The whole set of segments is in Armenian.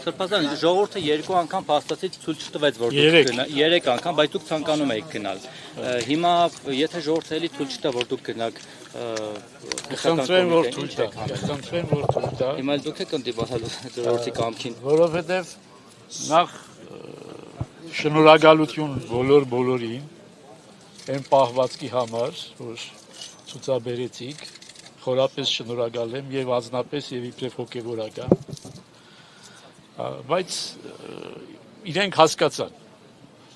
Սրբազան ժողովուրդը երկու անգամ փաստացի ցույց չտվեց որ դուք գնա 3 անգամ, բայց դուք ցանկանում եք գնալ։ Հիմա եթե ժողովուրդը էլի ցույց չտա որ դուք գնաք Խնդրեմ որ ցույց տա, խնդրեմ որ ցույց տա։ Հիմա դուք եք ընդդիմացել ժողովրդի կամքին։ Որովհետև նախ շնորհակալություն բոլորին այն պահվածքի համար, որ ցուցաբերեցիք, խորապես շնորհակալ եմ եւ ազնապես եւ իբրև հոգեվորական։ Բայց իրենք հասկացան։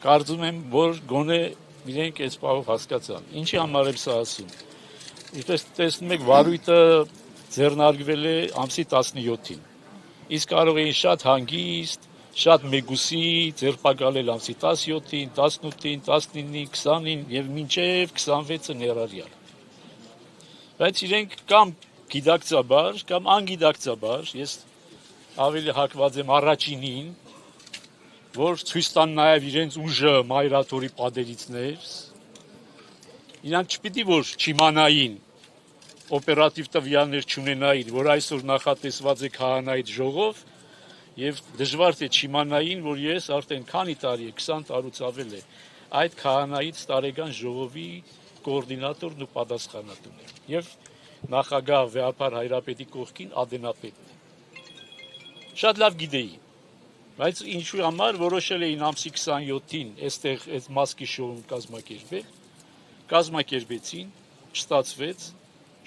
Կարծում եմ, որ գոնե իրենք այս բանով հասկացան։ Ինչի համար եմ սա ասում։ Ինչպես տեսնում եք, վարույթը ձեռնարկվել է ամսի 17-ին։ Իսկ կարող էին շատ հանգիստ, շատ մեգուսի ձերբակալել ամսի 17-ին, 18-ին, 19-ին, 20-ին եւ մինչեւ 26-ը ներառյալ։ Բայց իրենք կամ գիտակցաբար, կամ անգիտակցաբար, ես ավելի հակված եմ առաջինին, որ ցույց տան նաև իրենց ուժը մայրաթորի պատերիցներ, իրանք չպիտի որ չիմանային, օպերատիվ տվյալներ չունենային, որ այսօր նախատեսված է քահանայից ժողով, եւ դժվար թե չիմանային, որ ես արդեն քանի տարի է, 20 տարուց ավել է, այդ քահանայից տարեկան ժողովի կոորդինատորն ու պատասխանատուն եմ, եւ նախագահ Վեհապար Հայրապետի կողքին ադենապետն է։ Շատ լավ գիտեի, բայց ինչու համար որոշել էին ամսի 27-ին այստեղ այս մասկի շոուն կազմակերպեցին, չստացվեց,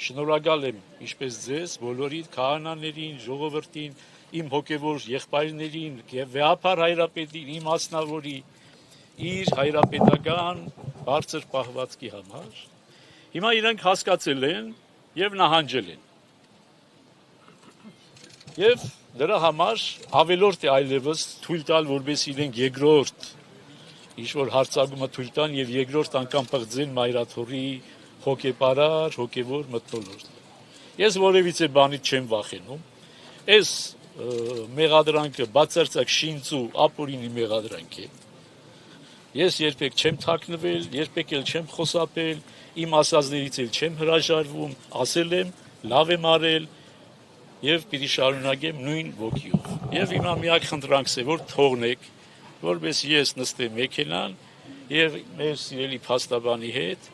շնորհակալ եմ ինչպես ձեզ, բոլորիդ քահանաներին, ժողովրդին, իմ հոգևոր եղբայրներին եւ Վեհապար Հայրապետին, իմ մասնավորի իր հայրապետական բարձր պահվածքի համար։ Հիմա իրենք հասկացել են եւ նահանջել են։ Եվ դրա համար ավելորդ է այլևս թույլ տալ, որպես իրենք երկրորդ ինչ-որ հարցակումը թույլ տան եւ երկրորդ անգամ պղծեն մայրաթորի հոգեպարար, հոգևոր մթնոլորտ։ Ես որևիցե բանից չեմ վախենում։ Այս մեղադրանքը բացարձակ շինծու ապօրինի մեղադրանք է։ Ես երբեք չեմ թաքնվել, երբեք էլ չեմ խոսապել, իմ ասածներից էլ չեմ հրաժարվում, ասել եմ, լավ եմ արել եւ պիտի շարունակեմ նույն ոգիով։ Եվ հիմա միակ խնդրանքս է, որ թողնեք, որպես ես նստեմ մեքենան եւ մեր սիրելի փաստաբանի հետ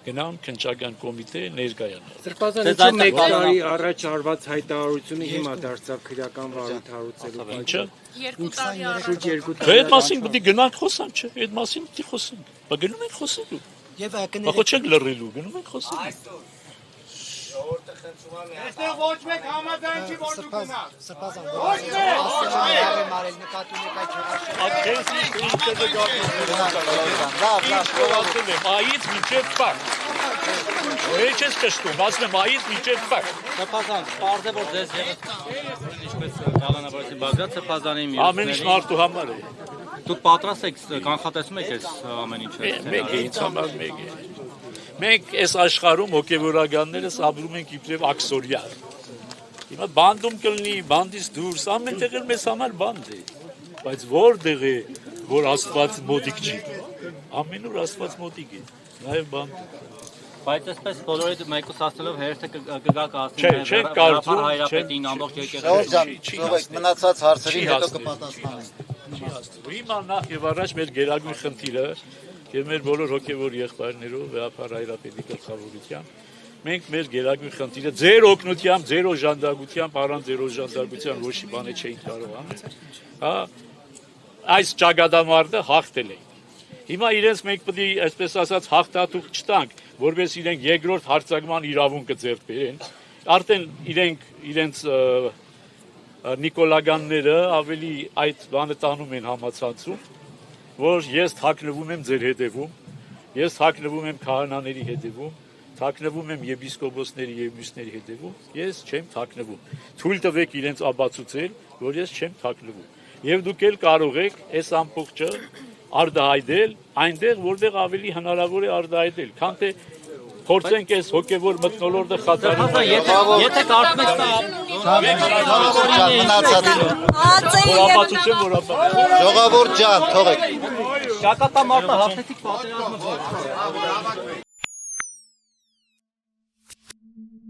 գնամ քննչական կոմիտե ներկայանալ։ Սրբազան ինչու մեկ տարի առաջ արված հայտարարությունը հիմա դարձավ քրեական վարույթ հարուցելու։ Ինչը։ 2 տարի առաջ։ Շուտ 2 տարի։ Այդ մասին պիտի գնանք խոսանք, չէ՞։ Այդ մասին պիտի խոսենք։ Բա գնում ենք խոսելու։ Եվ Բա չենք լռելու, գնում ենք խոսելու։ Այստեղ ոչ մեկ համաձայն չի որ դու գնաս։ Սրբազան Ոչ մեկ։ մարել նկատի ունեք այդ Ակեսի ինքնը մայից միջև պակ։ Ոչ ես կշտում, ասում եմ մայից միջև պակ։ Սրբազան, պարզ է որ ձեզ եղած ինչպես Գալանավորեցին Բագրատ Սրբազանի Ամեն ինչ մարդու համար է։ Դուք պատրաստ եք կանխատեսում եք այս ամեն ինչը։ Մեկ է, ինձ համար մեկ է։ Մենք այս աշխարհում հոգևորականներս ապրում ենք իբրև աքսորյալ։ Հիմա բանդում կլինի, բանդից դուրս, ամեն տեղ էլ մեզ համար բանդ է։ Բայց որտեղ է, որ Աստված մոտիկ չի։ Ամենուր Աստված մոտիկ է, նաև բանդում։ Բայց այսպես բոլորիդ մեկուսացնելով հերթը կգա Չենք կարծում, Հայրապետին ամբողջ Ժողովուրդ ջան, չի թողեք մնացած հարցերին հետո կպատասխանենք։ Հիմա նախ եւ առաջ մեր գերագույն խնդիրը եւ մեր բոլոր հոգեվոր եղբայրներով Վեհապար Հայրապետի գլխավորությամբ մենք մեր գերագույն խնդիրը ձեր օգնությամբ, ձեր օժանդակությամբ, առանց ձեր օժանդակության ոչ մի բան չէինք կարող անել։ Հա այս ճակատամարտը հաղթել ենք։ Հիմա իրենց մենք պետք է այսպես ասած հաղթաթուղթ չտանք, որպես իրենք երկրորդ հարձակման իրավունքը ձեռք բերեն։ Արդեն իրենց նիկոլագանները ավելի այդ բանը տանում են համացանցում, որ ես թաքնվում եմ ձեր հետևում, ես թաքնվում եմ քահանաների հետևում, թաքնվում եմ եպիսկոպոսների եւ մյուսների հետևում, ես չեմ թաքնվում։ Թույլ տվեք իրենց ապացուցել, որ ես չեմ թաքնվում։ Եվ դուք էլ կարող եք այս ամբողջը արդահայտել այնտեղ, որտեղ ավելի հնարավոր է արդահայտել, քան թե փորձենք այս հոգևոր մթնոլորտը խաթարել։ Եթե կարծում եք Ժողովուրդ ջան, թողեք։ ճակատամարտը հաղթեցիք պատերազմը։